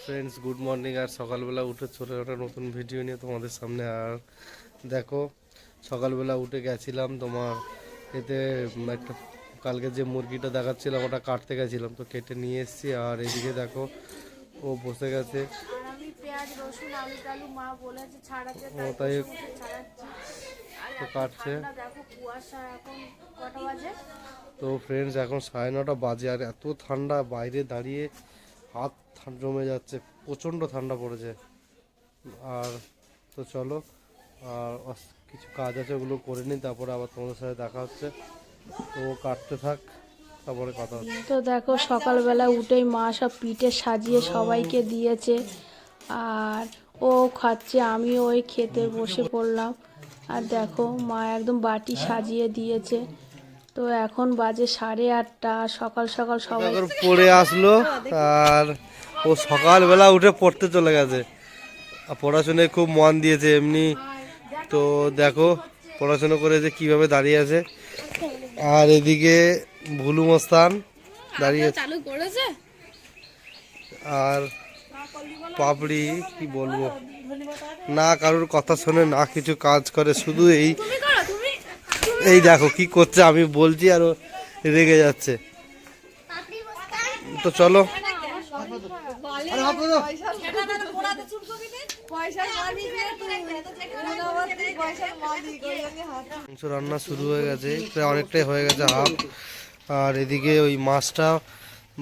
Friends, good morning. আর সকালবেলা উঠে চলে একটা নতুন ভিডিও নিয়ে তোমাদের সামনে। আর দেখো, সকালবেলা উঠে গেছিলাম তোমার এতে একটা কালকে যে মুরগিটা দেখাচ্ছিলাম ওটা কাটতে গেছিলাম, তো কেটে নিয়ে এসেছি। আর এদিকে দেখো ও বসে গেছে, ও তাই তো কাটছে। তো ফ্রেন্ডস, এখন 9:30 বাজে আর এত ঠান্ডা, বাইরে দাঁড়িয়ে হাত জমে যাচ্ছে, প্রচণ্ড ঠান্ডা পড়েছে। আর তো চলো, আর কিছু কাজ আছে ওগুলো করে নিই, তারপরে আবার তোমাদের সাথে দেখা হচ্ছে। তো কাটতে থাক, তারপরে কথা হচ্ছে। তো দেখো, সকালবেলা উঠেই মা সব পিঠে সাজিয়ে সবাইকে দিয়েছে আর ও খাচ্ছে, আমিও ওই খেতে বসে পড়লাম। আর দেখো, মা একদম বাটি সাজিয়ে দিয়েছে। তো এখন বাজে 8:30, সকাল সকাল সবাই পড়ে আসলো। আর ও সকালবেলা উঠে পড়তে চলে গেছে, আর পড়াশোনায় খুব মন দিয়েছে এমনি। তো দেখো পড়াশোনা করে যে কিভাবে দাঁড়িয়ে আছে। আর এদিকে ভুলু মস্তান দাঁড়িয়ে আছে, আর পাপড়ি কি বলবো, না কারোর কথা শোনে না কিছু কাজ করে, শুধু এই দেখো কি করছে, আমি বলছি আর ও রেগে যাচ্ছে। তো চলো, মাংস রান্না শুরু হয়ে গেছে, প্রায় অনেকটাই হয়ে গেছে, হাফ। আর এদিকে ওই মাছটা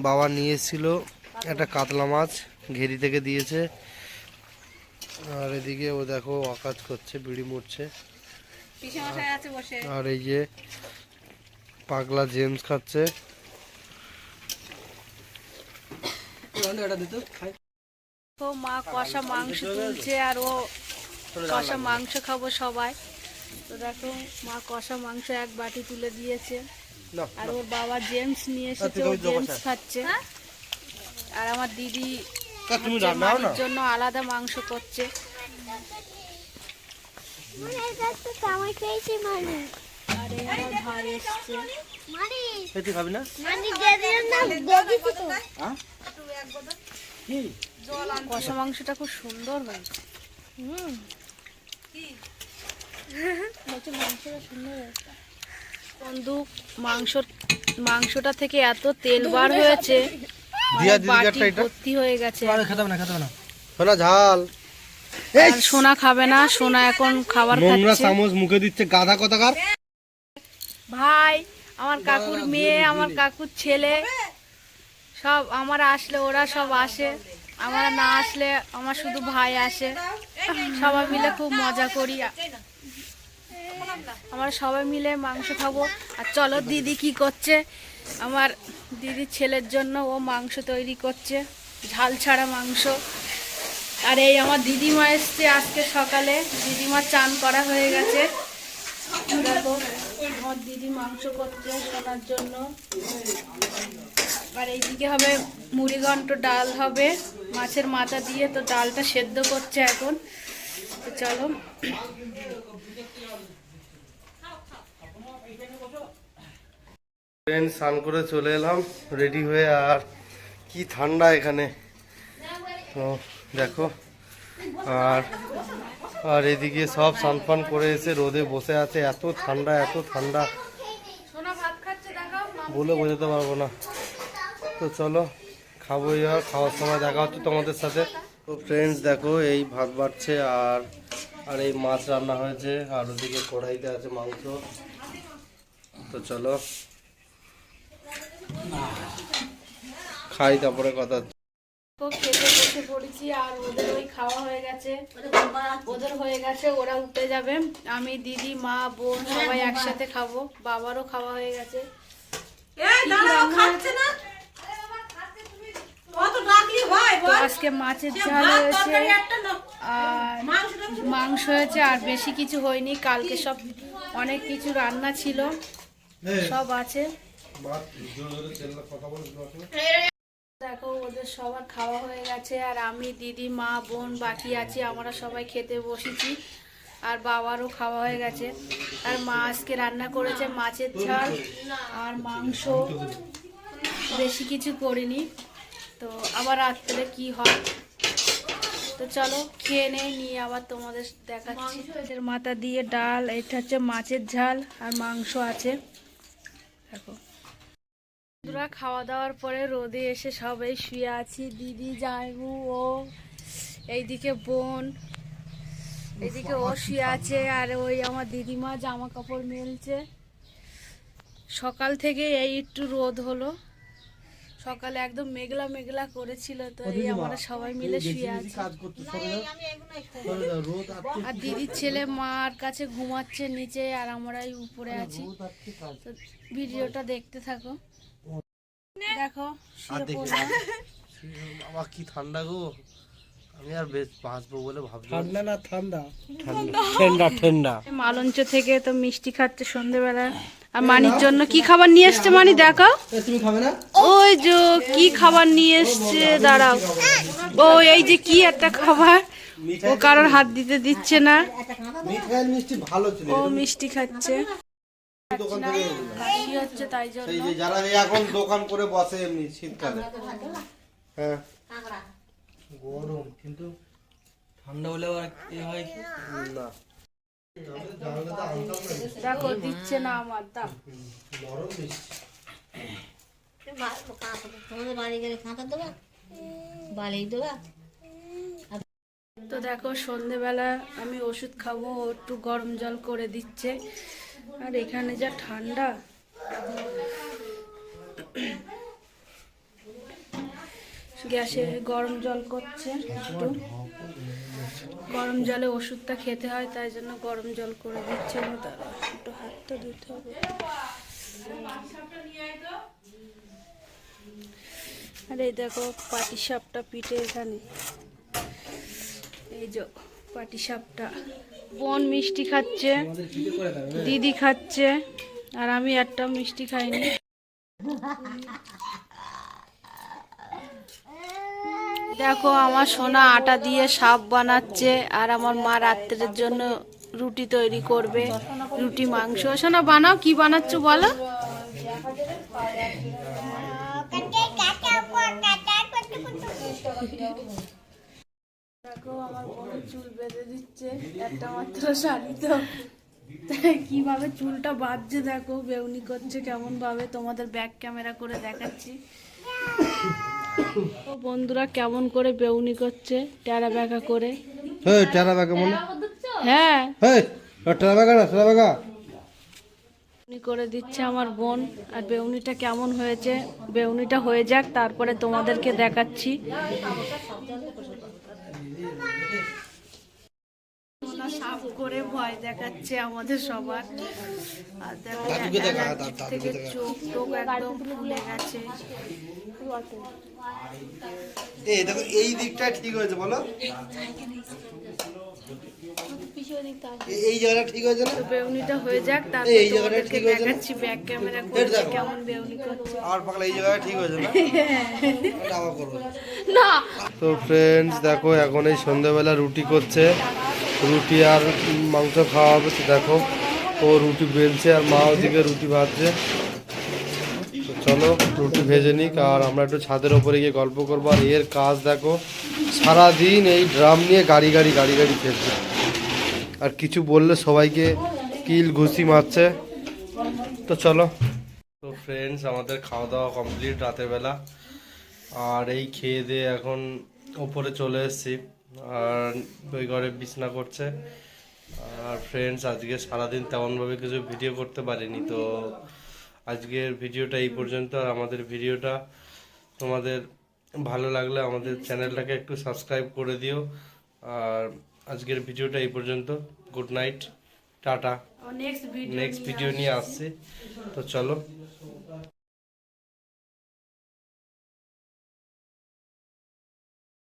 বাবা নিয়ে এসেছিল, একটা কাতলা মাছ ঘেরি থেকে দিয়েছে। আর এদিকে ও দেখো আকাজ করছে, বিড়ি মুড়ছে। আর এই যে পাগলা জেমস খাচ্ছে। তো মা কষা মাংস তুলছে আর ও কষা মাংস খাবো সবাই। তো দেখো, মা কষা মাংস এক বাটি তুলে দিয়েছে। আর ওর বাবা জেমস নিয়ে এসেছে, ও জেমস খাচ্ছে। আর আমার দিদি মায়ের জন্য আলাদা মাংস করছে। আর আমার ভাই এসছে। কষা মাংসটা খুব সুন্দর হয়েছে। বন্ধু, মাংসটা থেকে এত তেল বার হয়েছে, বাটি ভর্তি হয়ে গেছে। ঝাল সোনা খাবে না, সোনা এখন খাবার খাচ্ছে। চামচ মুখে দিচ্ছে, গাধা কথাকার। ভাই, আমার কাকুর মেয়ে, আমার কাকুর ছেলে সব আমার আসলে ওরা সব আসে, আমার না আসলে আমার শুধু ভাই আসে। সবাই মিলে খুব মজা করি, আমরা সবাই মিলে মাংস খাবো। আর চলো, দিদি কি করছে, আমার দিদির ছেলের জন্য ও মাংস তৈরি করছে, ঝাল ছাড়া মাংস। আর এই আমার দিদিমা এসছে আজকে সকালে, দিদিমা চান করা হয়ে গেছে। দেখো, আমার দিদি মাংস করছে সোনার জন্য। আর এইদিকে হবে মুড়িঘণ্ট, ডাল হবে মাছের মাথা দিয়ে। তো ডালটা সেদ্ধ করছে এখন। তো চলো, স্নান করে চলে এলাম রেডি হয়ে। আর কি ঠান্ডা এখানে, তো দেখো। আর এদিকে সব স্নান ফান করে এসে রোদে বসে আছে, এত ঠান্ডা এত ঠান্ডা বলে বোঝাতে পারবো না। তো চলো খাবো, আর খাওয়ার সময় দেখা হচ্ছে তোমাদের সাথে। তো ফ্রেন্ডস দেখো, এই ভাত বাড়ছে আর এই মাছ রান্না হয়েছে, আর ওদিকে কড়াইতে আছে মাংস। তো চলো খাই, তারপরে কথা। খেতে বসে পড়েছি আর ওদের ওই খাওয়া হয়ে গেছে, ওদের হয়ে গেছে, ওরা উঠে যাবে। আমি, দিদি, মা, বোন সবাই একসাথে খাবো। বাবারও খাওয়া হয়ে গেছে। আজকে মাছের ঝাল হয়েছে আর মাংস হয়েছে, আর বেশি কিছু হয়নি। কালকে সব অনেক কিছু রান্না ছিল, সব আছে। দেখো, ওদের সবার খাওয়া হয়ে গেছে আর আমি, দিদি, মা, বোন বাকি আছি। আমরা সবাই খেতে বসেছি আর বাবারও খাওয়া হয়ে গেছে। আর মা আজকে রান্না করেছে মাছের ঝাল আর মাংস, বেশি কিছু করিনি। তো আবার রাত্রে কি হয় তো চলো খেয়ে নিয়ে আবার তোমাদের দেখাচ্ছি। এর মাথা দিয়ে ডাল, এটা হচ্ছে মাছের ঝাল আর মাংস আছে। দেখো বন্ধুরা, খাওয়া দাওয়ার পরে রোদে এসে সবাই শুয়ে আছি, দিদি, জামাইবু, ও এইদিকে বোন, এইদিকে ও শুয়ে আছে, আর ওই আমার দিদিমা জামা কাপড় মেলছে। সকাল থেকে এই একটু রোদ হলো, সকালে একদম মেঘলা মেঘলা করেছিল, তো এই আমরা সবাই মিলে শুয়ে আছি। আর দিদির ছেলে মার কাছে ঘুমাচ্ছে নিচে, আর আমরাই উপরে আছি। তো ভিডিওটা দেখতে থাকো। দেখো শুয়ে পড়লাম। আমার কি ঠান্ডা গো, আমি আর বেশ বাঁচবো বলে ভাবছি। ঠান্ডা না ঠান্ডা? ঠান্ডা ঠান্ডা। মালঞ্চ থেকে তো মিষ্টি খাচ্ছে সন্ধ্যেবেলা। আর মানির জন্য কি খাবার নিয়ে এসছে মানি দেখো। তুমি খাবে না? ওই যে কি খাবার নিয়ে এসছে, দাঁড়াও। ও এই যে কি একটা খাবার, ও কারোর হাত দিতে দিচ্ছে না, মিঠাইয়ের মিষ্টি ভালো ছিল, ও মিষ্টি খাচ্ছে। দোকান থেকে কাশি হচ্ছে তাই জন্য। এই যে যারা এখন দোকান করে বসে এমনি শীতকালে। হ্যাঁ গরম, কিন্তু ঠান্ডা হলে আর কি হয় কি না, দেখো দিচ্ছে না আমার, দাও। নরম মিষ্টি। তোমাদের বাড়ি গেলে কাঁথা দেবা, বালি দেবা। তো দেখো সন্ধেবেলা আমি ওষুধ খাবো, ও একটু গরম জল করে দিচ্ছে। আর এখানে যা ঠান্ডা, গ্যাসে গরম জল করছে, একটু গরম জলে ওষুধটা খেতে হয়, তাই জন্য গরম জল করে দিচ্ছে। তারা একটু হাতটা ধুতে হবে। আর এই দেখো পাটি সাপটা পিঠে এখানে, এই যে পাটি সাপটা। বোন মিষ্টি খাচ্ছে, দিদি খাচ্ছে, আর আমি একটা মিষ্টি খাইনি। দেখো আমার সোনা আটা দিয়ে সাপ বানাচ্ছে, আর আমার মা রাত্রের জন্য রুটি তৈরি করবে, রুটি মাংস। সোনা বানাও, কি বানাচ্ছ বলো। দেখো আমার বোনের চুল বেঁধে দিচ্ছে, একটা মাত্র শাড়ি তো, তাই কিভাবে চুলটা বাঁধছে দেখো, বেউনি করছে কেমন ভাবে, তোমাদের ব্যাক ক্যামেরা করে দেখাচ্ছি। ও বন্ধুরা কেমন করে বেউনি করছে, টেরা বেঁকা করে। এই টেরা বাঁকা মনে, হ্যাঁ এই টেরা বাঁকা না, টেরা বাঁকা বেউনি করে দিচ্ছে আমার বোন। আর বেউনিটা কেমন হয়েছে, বেউনিটা হয়ে যাক তারপরে তোমাদেরকে দেখাচ্ছি। সাফ করে ভয় দেখাচ্ছে আমাদের সবার। আর দেখো একদিক থেকে চোখ টোক একদম ফুলে গেছে। এই দেখো এই দিকটা ঠিক হয়েছে বলো, এই জায়গাটা ঠিক হয়েছে না। তো বেউনিটা হয়ে যাক তারপরে এই জায়গাটা তোমাদেরকে ঠিক হয়েছে না? দেখাচ্ছি ব্যাক ক্যামেরা করে কেমন বেউনি করছে। আর পাগলা এই জায়গাটা ঠিক হয়েছে না, এটা আবার করবো। না তো ফ্রেন্ডস দেখো এখন এই সন্ধ্যাবেলা রুটি করছে, রুটি আর মাংস খাওয়া হবে। তো দেখো ও রুটি বেলছে আর মা ওদিকে রুটি ভাজছে। তো চলো রুটি ভেজে নিক, আর আমরা একটু ছাদের ওপরে গিয়ে গল্প করবো। আর এর কাজ দেখো, সারাদিন এই ড্রাম নিয়ে গাড়ি গাড়ি ফেলছে, আর কিছু বললে সবাইকে কিল ঘুষি মারছে। তো চলো। তো ফ্রেন্ডস আমাদের খাওয়া দাওয়া কমপ্লিট রাতের বেলা, আর এই খেয়ে দিয়ে এখন ওপরে চলে এসেছি, আর ওই ঘরে বিছনা করছে। আর ফ্রেন্ডস আজকে সারাদিন তেমনভাবে কিছু ভিডিও করতে পারিনি, তো আজকের ভিডিওটা এই পর্যন্ত। আর আমাদের ভিডিওটা তোমাদের ভালো লাগলে আমাদের চ্যানেলটাকে একটু সাবস্ক্রাইব করে দিও। আর আজকের ভিডিওটা এই পর্যন্ত। Good night, tata. Next video next video নিয়ে আসছি। তো চলো।